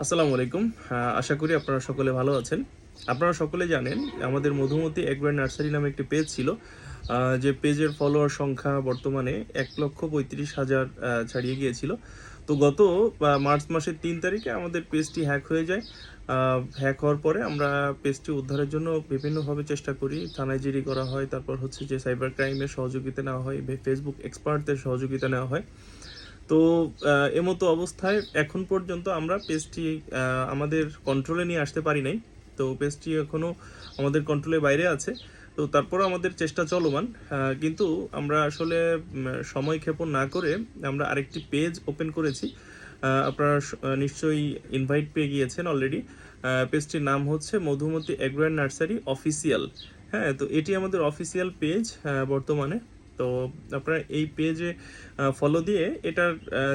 আসসালামু আলাইকুম। আশা করি আপনারা সকলে ভালো আছেন। আপনারা সকলে জানেন আমাদের মধুমতি এগ্রো নার্সারি নামে একটি পেজ ছিল। যে পেজের ফলোয়ার সংখ্যা বর্তমানে ১,৩৫,০০০ ছাড়িয়ে গিয়েছিল। তো গত মার্চ মাসের ৩ তারিখে আমাদের পেজটি হ্যাক হয়ে যায়। হ্যাক হওয়ার পরে আমরা পেজটি উদ্ধারের জন্য বিভিন্নভাবে চেষ্টা করি। থানায় জিডি করা হয়, তারপর হচ্ছে যে সাইবার ক্রাইমের সহযোগিতা নেওয়া হয়, ফেসবুক এক্সপার্টদের সহযোগিতা নেওয়া হয়। তো এমতো অবস্থায় এখন পর্যন্ত আমরা পেজটি আমাদের কন্ট্রোলে নিয়ে আসতে পারি নাই। তো পেজটি এখনও আমাদের কন্ট্রোলের বাইরে আছে। তো তারপরও আমাদের চেষ্টা চলমান। কিন্তু আমরা আসলে সময় ক্ষেপণ না করে আমরা আরেকটি পেজ ওপেন করেছি। আপনারা নিশ্চয়ই ইনভাইট পেয়ে গিয়েছেন অলরেডি। পেজটির নাম হচ্ছে Madhumati agro and nursery official. হ্যাঁ, তো এটি আমাদের অফিসিয়াল পেজ বর্তমানে। তো আপনারা এই পেজে ফলো দিয়ে এটার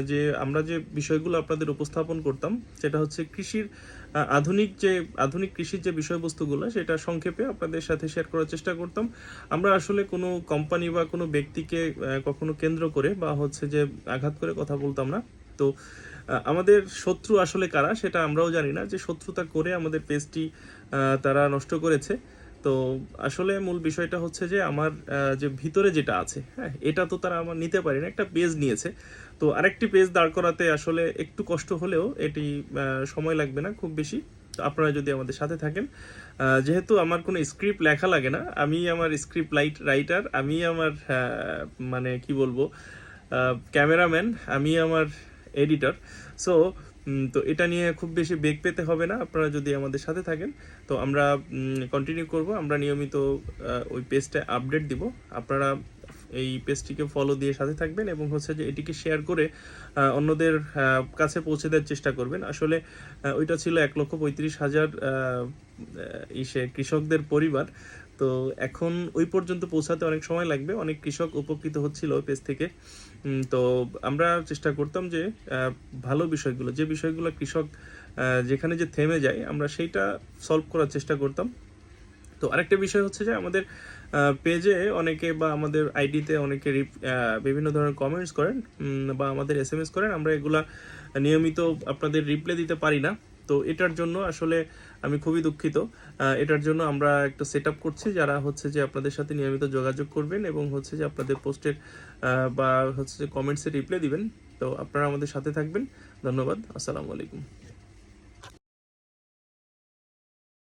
যে আমরা যে বিষয়গুলো আপনাদের উপস্থাপন করতাম সেটা হচ্ছে কৃষির আধুনিক কৃষির যে বিষয়বস্তুগুলো সেটা সংক্ষেপে আপনাদের সাথে শেয়ার করার চেষ্টা করতাম। আমরা আসলে কোনো কোম্পানি বা কোনো ব্যক্তিকে কখনো কেন্দ্র করে বা হচ্ছে যে আঘাত করে কথা বলতাম না। তো আমাদের শত্রু আসলে কারা সেটা আমরাও জানি না, যে শত্রুতা করে আমাদের পেজটি তারা নষ্ট করেছে। তো আসলে মূল বিষয়টা হচ্ছে যে আমার যে ভিতরে যেটা আছে, হ্যাঁ, এটা তো তারা আমার নিতে পারে না, একটা পেজ নিয়েছে। তো আরেকটি পেজ দাঁড় করাতে আসলে একটু কষ্ট হলেও এটি সময় লাগবে না খুব বেশি। তো আপনারা যদি আমাদের সাথে থাকেন, যেহেতু আমার কোনো স্ক্রিপ্ট লেখা লাগে না, আমি আমার স্ক্রিপ্ট রাইটার, আমি আমার মানে কি বলবো, ক্যামেরাম্যান, আমি আমার এডিটর। সো তো এটা নিয়ে খুব বেশি বেগ পেতে হবে না আপনারা যদি আমাদের সাথে থাকেন। তো আমরা কন্টিনিউ করব, আমরা নিয়মিত ওই পেজটা আপডেট দিব। আপনারা এই পেজটিকে ফলো দিয়ে সাথে থাকবেন এবং হচ্ছে যে এটিকে শেয়ার করে অন্যদের কাছে পৌঁছে দেওয়ার চেষ্টা করবেন। আসলে ওইটা ছিল ১,৩৫,০০০ কৃষকদের পরিবার। তো এখন ওই পর্যন্ত পৌঁছাতে অনেক সময় লাগবে, অনেক কৃষক উপকৃত হচ্ছিল ওই পেজ থেকে। তো আমরা চেষ্টা করতাম যে ভালো বিষয়গুলো, যে বিষয়গুলো কৃষক যেখানে যে থেমে যায়, আমরা সেইটা সলভ করার চেষ্টা করতাম। তো আরেকটা বিষয় হচ্ছে যে আমাদের পেজে অনেকে বা আমাদের আইডিতে অনেকে বিভিন্ন ধরনের কমেন্টস করেন বা আমাদের এসএমএস করেন, আমরা এগুলা নিয়মিত আপনাদের রিপ্লাই দিতে পারি না। তো এটার জন্য আসলে আমি খুবই দুঃখিত। এটার জন্য আমরা একটা সেট আপ করছি, যারা হচ্ছে যে আপনাদের সাথে নিয়মিত যোগাযোগ করবেন এবং হচ্ছে যে আপনাদের পোস্টের বা হচ্ছে যে কমেন্টসে রিপ্লাই দিবেন। তো আপনারা আমাদের সাথে থাকবেন। ধন্যবাদ। আসসালামু আলাইকুম।